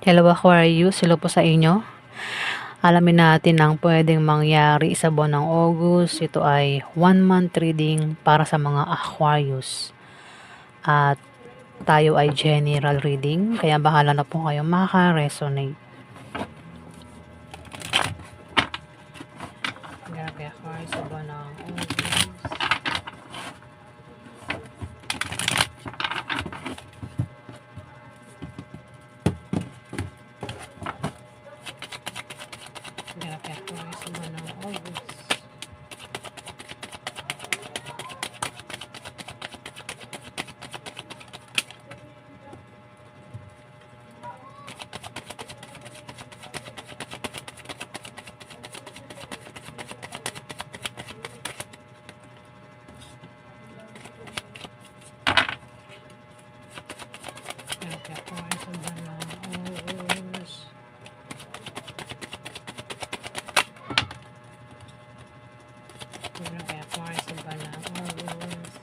Hello Aquarius, hello po sa inyo. Alamin natin ang pwedeng mangyari sa buwan ng August. Ito ay 1 month reading para sa mga Aquarius. At tayo ay general reading, kaya bahala na po kayo maka-resonate. Grabe Aquarius sa buwan ng August. Grabe Aquarius sa buwan ng August. Grabe Aquarius sa buwan ng August. Grabe Aquarius sa buwan ng August.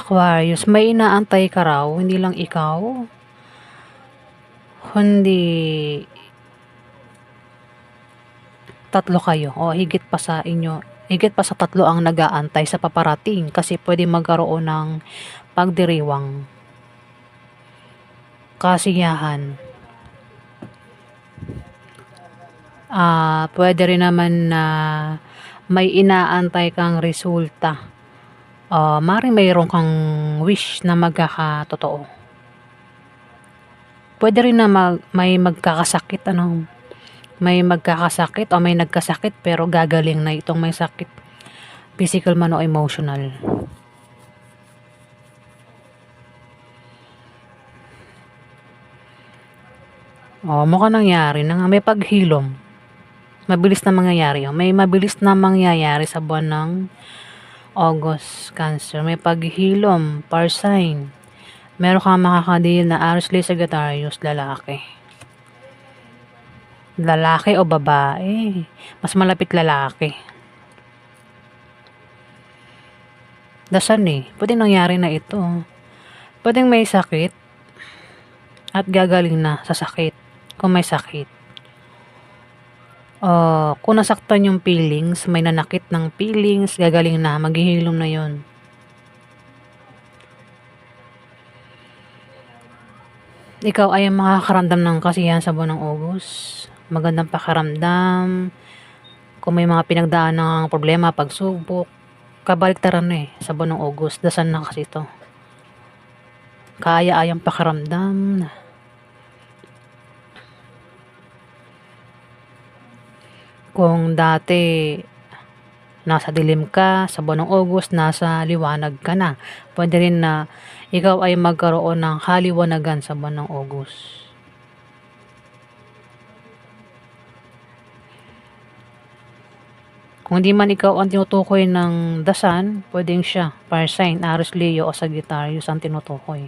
Aquarius, may inaantay ka raw, hindi lang ikaw, kundi tatlo kayo o higit pa sa inyo, higit pa sa tatlo ang nag-aantay sa paparating kasi pwede magkaroon ng pagdiriwang, kasiyahan. Pwede rin naman na may inaantay kang resulta. Maring mayroon kang wish na magkakatotoo. Pwede rin na may magkakasakit, may magkakasakit o may nagkasakit pero gagaling na itong may sakit, physical man o emotional. Mukhang nangyari na nga, may paghilom. Mabilis na mangyayari. May mabilis na mangyayari sa buwan ng August, Cancer. May paghilom, par sign. Meron kang makakadil na Aries, Leo, Sagittarius, lalaki. Lalaki o babae? Mas malapit lalaki. Dasan pwedeng nangyari na ito. Pwedeng may sakit at gagaling na sa sakit kung may sakit. Kung nasaktan yung feelings, may nanakit ng feelings, gagaling na, maghihilom na yon. Ikaw ay makakaramdam ng kasiyahan sa buwan ng August. Magandang pakaramdam. Kung may mga pinagdaan ng problema, pagsubok, kabaliktaran sa buwan ng August. Dasan na kasi ito. Kaaya-ayang pakaramdam. Kung dati nasa dilim ka, sa buwan ng August, nasa liwanag ka na. Pwede rin na ikaw ay magkaroon ng kaliwanagan sa buwan ng August. Kung di man ikaw ang tinutukoy ng dasan, pwedeng siya, par sign, Aries, Leo o Sagittarius ang tinutukoy.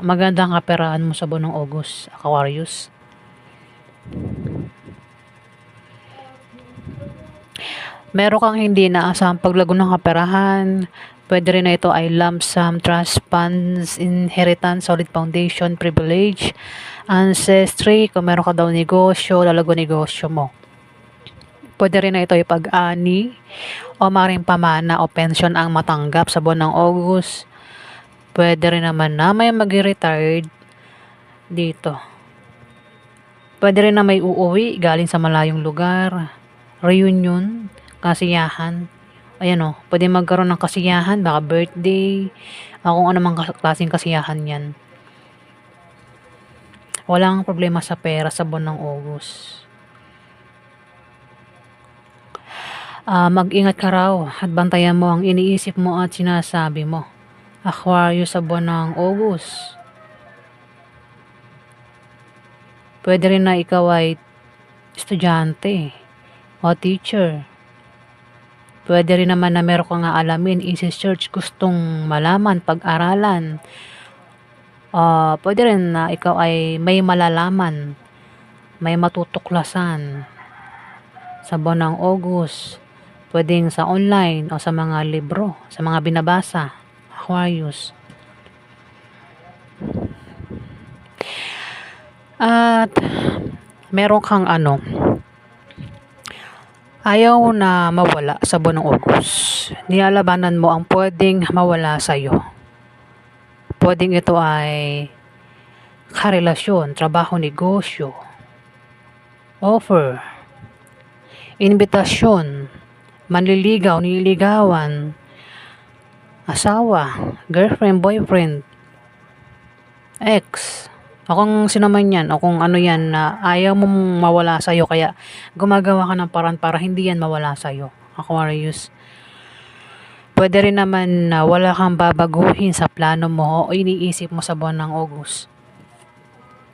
Magandang kaperahan mo sa buwan ng August, Aquarius. Meron kang hindi inaasahang paglago ng kaperahan. Pwede rin na ito ay lump sum, trust funds, inheritance, solid foundation, privilege, ancestry, kung meron ka daw negosyo, lalago negosyo mo. Pwede rin na ito ay pag-ani o maring pamana o pension ang matanggap sa buwan ng August. Pwede rin naman na may mag-retired dito. Pwede rin na may uuwi galing sa malayong lugar, reunion, kasiyahan. Ayan o, pwede magkaroon ng kasiyahan, baka birthday, kung ano mang klaseng kasiyahan yan. Walang problema sa pera sa buwan ng August. Mag-ingat ka raw at bantayan mo ang iniisip mo at sinasabi mo. Aquarius sa buwan ng August. Pwede rin na ikaw ay estudyante o teacher. Pwede rin naman na meron kang alamin, isi-search, gustong malaman, pag-aralan. Pwede rin na ikaw ay may malalaman, may matutuklasan sa buwan ng August. Pwedeng sa online o sa mga libro, sa mga binabasa, Aquarius. At meron kang ayaw na mawala sa buwan ng August. Nilalabanan mo ang pwedeng mawala sa'yo. Pwedeng ito ay karelasyon, trabaho, negosyo, offer, invitasyon, manliligaw, nililigawan, asawa, girlfriend, boyfriend, ex, o kung sino man yan, o kung ano yan na ayaw mong mawala sa'yo, kaya gumagawa ka ng paraan para hindi yan mawala sa'yo, Aquarius. Pwede rin naman na wala kang babaguhin sa plano mo o iniisip mo sa buwan ng August.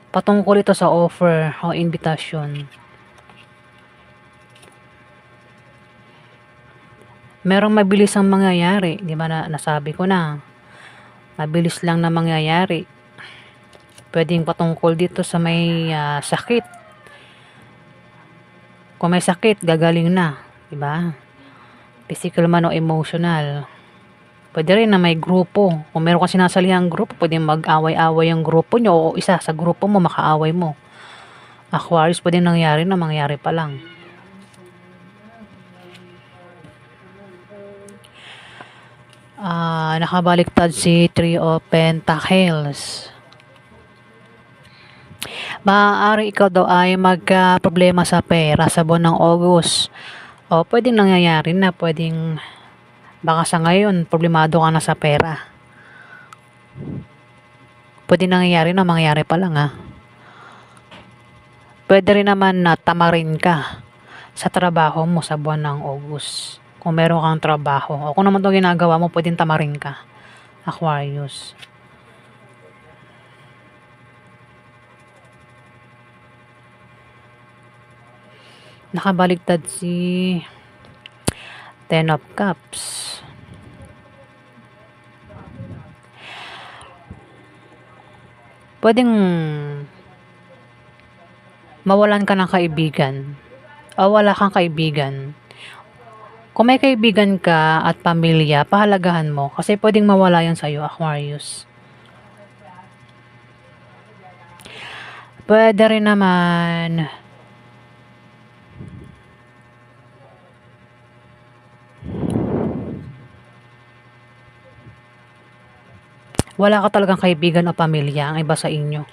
Patungkol ito sa offer o invitation. Merong mabilis ang mangyayari, di ba nasabi ko na. Mabilis lang na mangyayari. Pwedeng patungkol dito sa may sakit. Kung may sakit, gagaling na, di ba? Physical man o emotional. Pwede rin na may grupo. Kung meron kang sinasalihang grupo, pwedeng mag-away-away ang grupo nyo o isa sa grupo mo makaaway mo. Aquarius, pwedeng nangyari na mangyari pa lang. Nakabaliktad si Three of Pentacles. Maaari ikaw daw ay magka-problema sa pera sa buwan ng August. O pwedeng nangyayari na, pwedeng baka sa ngayon problemado ka na sa pera. Pwedeng nangyayari na mangyari pa lang Pwede rin naman na tamarin ka sa trabaho mo sa buwan ng August. Kung meron kang trabaho. O kung naman ito ginagawa mo, pwedeng tamarin ka, Aquarius. Nakabaliktad si Ten of Cups. Pwedeng mawalan ka ng kaibigan o wala kang kaibigan. Kung may kaibigan ka at pamilya, pahalagahan mo kasi pwedeng mawala yan sa'yo, Aquarius. Pwede rin naman wala ka talagang kaibigan o pamilya ang iba sa inyo.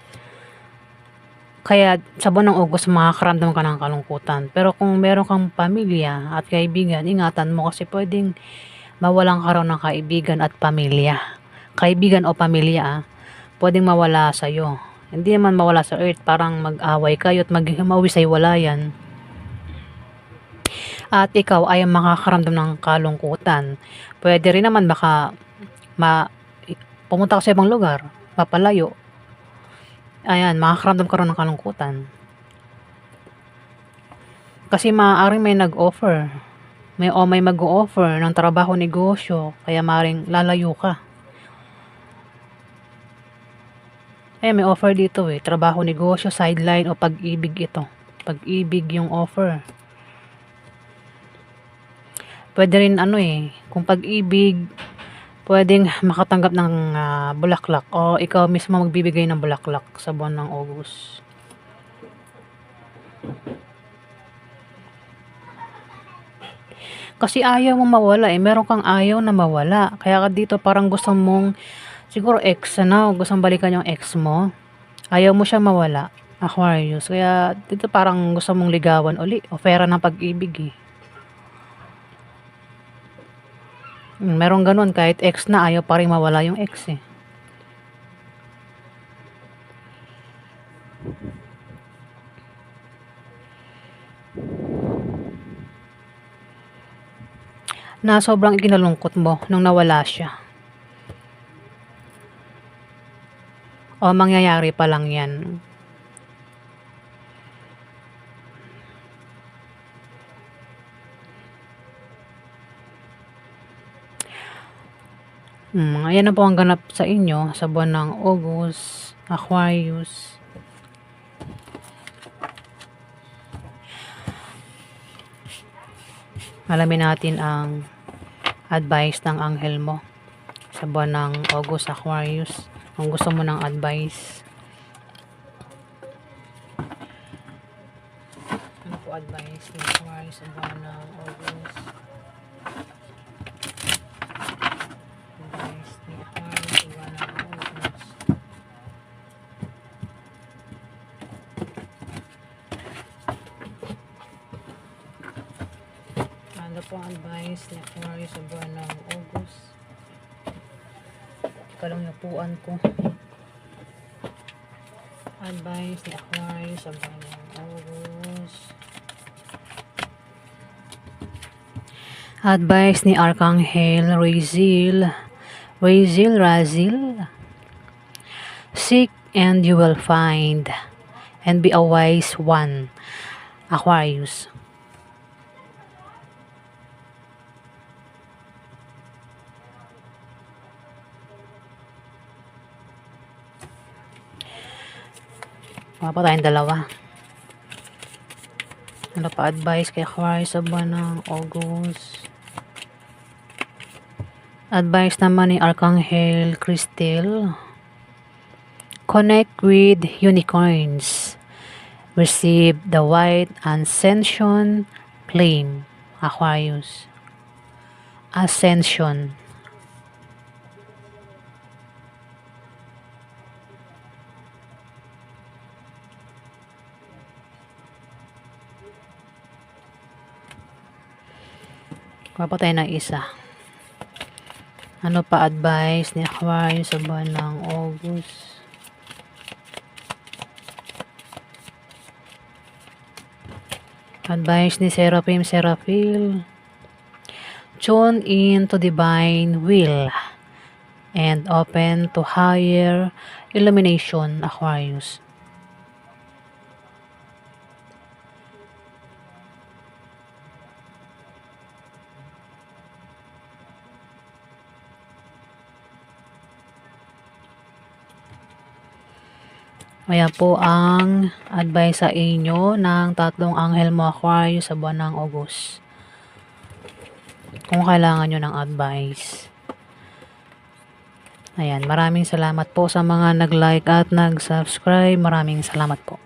Kaya sa buwan ng August, makakaramdam ka ng kalungkutan. Pero kung meron kang pamilya at kaibigan, ingatan mo kasi pwedeng mawalan ka raw ng kaibigan at pamilya. Kaibigan o pamilya, pwedeng mawala sa'yo. Hindi naman mawala sa earth, parang mag-away kayo at maghihimawi sa iwalayan. At ikaw ay makakaramdam ng kalungkutan. Pwede rin naman baka pumunta ka sa ibang lugar, papalayo. Ayan, makakaramdam ka rin ng kalungkutan. Kasi maaaring may nag-offer. May mag-o-offer ng trabaho, negosyo. Kaya maaaring lalayo ka. Ayan, may offer dito trabaho, negosyo, sideline o pag-ibig ito. Pag-ibig yung offer. Puwede rin ano, kung pag-ibig, puwedeng makatanggap ng, bulaklak o ikaw mismo magbibigay ng bulaklak sa buwan ng August. Kasi ayaw mong mawala, meron kang ayaw na mawala. Kaya ka dito parang gusto mong siguro ex ano, gustong balikan yung ex mo. Ayaw mo siya mawala, Aquarius. Kaya dito parang gusto mong ligawan uli, ofera ng pag-ibig, Merong gano'n kahit ex na ayaw pa rin mawala yung ex, Na sobrang ikinalungkot mo nung nawala siya. O mangyayari pa lang 'yan. Ayan na po ang ganap sa inyo sa buwan ng August, Aquarius. Alamin natin ang advice ng anghel mo sa buwan ng August, Aquarius. Kung gusto mo ng advice. Ano po advice ng Aquarius sa buwan ng August? Advice ni Aquarius sa buwan ng August. Ano po ang advice ni Aquarius sa buwan ng August? Ika lang yung upuan ko. Advice ni Aquarius sa buwan ng August. Advice ni Archangel Raziel. Seek and you will find, and be a wise one, Aquarius. Wala pa tayong dalawa. Ano pa advice kay Aquarius sa buwan ng August? Advice naman ni Archangel Crystal. Connect with unicorns. Receive the white ascension flame, Aquarius. Ascension. Papatay na isa. Ano pa advice ni Aquarius sa buwan ng August? Advice ni Seraphim. Tune in to divine will and open to higher illumination, Aquarius. Ayan po ang advice sa inyo ng tatlong anghel mo, Aquarius, sa buwan ng August. Kung kailangan nyo ng advice. Ayan, maraming salamat po sa mga nag-like at nag-subscribe. Maraming salamat po.